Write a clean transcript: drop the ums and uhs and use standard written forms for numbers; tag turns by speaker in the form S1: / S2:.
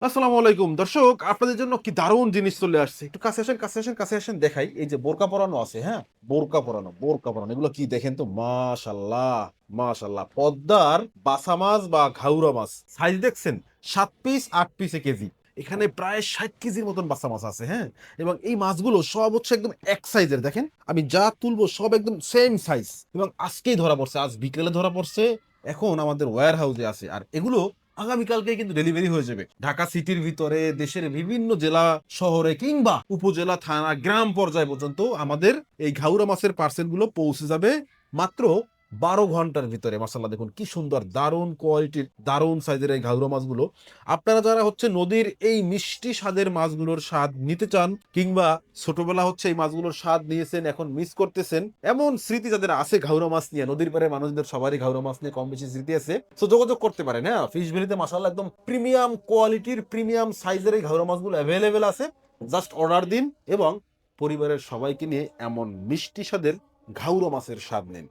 S1: আসসালামু আলাইকুম দর্শক, আপনাদের জন্য কি দারুণ জিনিস চলে আসছে। একটু কাছে আসেন, কাছে আসেন, কাছে আসেন, দেখাই। এই যে বোরকা পরানো আছে, হ্যাঁ, বোরকা পরানো এগুলো কি দেখেন তো, মাশাল্লাহ মাশাল্লাহ। পদ্মার বাসা মাছ বা ঘাউরা মাছ সাইজ দেখছেন, 7 পিস 8 পিসে কেজি। এখানে প্রায় 60 কেজির মতন বাসা মাছ আছে, হ্যাঁ। এবং এই মাছগুলো সব হচ্ছে একদম এক সাইজের, দেখেন আমি যা তুলবো সব একদম সেম সাইজ। এবং আজকেই ধরা পড়ছে, আজ বিকেলে ধরা পড়ছে। এখন আমাদের ওয়্যার হাউসে আছে, আর এগুলো আগামীকালকে কিন্তু ডেলিভারি হয়ে যাবে ঢাকা সিটির ভিতরে, দেশের বিভিন্ন জেলা শহরে কিংবা উপজেলা, থানা, গ্রাম পর্যায় পর্যন্ত আমাদের এই ঘাউরা মাছের পার্সেল গুলো পৌঁছে যাবে মাত্র 12 ঘন্টার ভিতরে। মাসাল্লাহ, দেখুন কি সুন্দর, দারুণ কোয়ালিটির, দারুণ সাইজের এই ঘাউরা মাছগুলো। আপনারা যারা হচ্ছে নদীর এই মিষ্টি স্বাদের মাছগুলোর স্বাদ নিতে চান, কিংবা ছোটবেলা হচ্ছে এই মাছগুলোর স্বাদ নিয়েছেন, এখন মিস করতেছেন, এমন স্মৃতি যাদের আছে ঘাউরা মাছ নিয়ে, নদীর পাড়ে মানুষদের সবারই ঘাউরা মাছ নিয়ে কম বেশি স্মৃতি আছে, তো যোগাযোগ করতে পারেন। হ্যাঁ, ফিশ ভ্যালিতে মাশাআল্লাহ একদম প্রিমিয়াম কোয়ালিটির, প্রিমিয়াম সাইজের এই ঘাউরা মাছগুলো অ্যাভেলেবেল আছে। জাস্ট অর্ডার দিন এবং পরিবারের সবাইকে নিয়ে এমন মিষ্টি স্বাদের ঘাউরা মাছের স্বাদ নিন।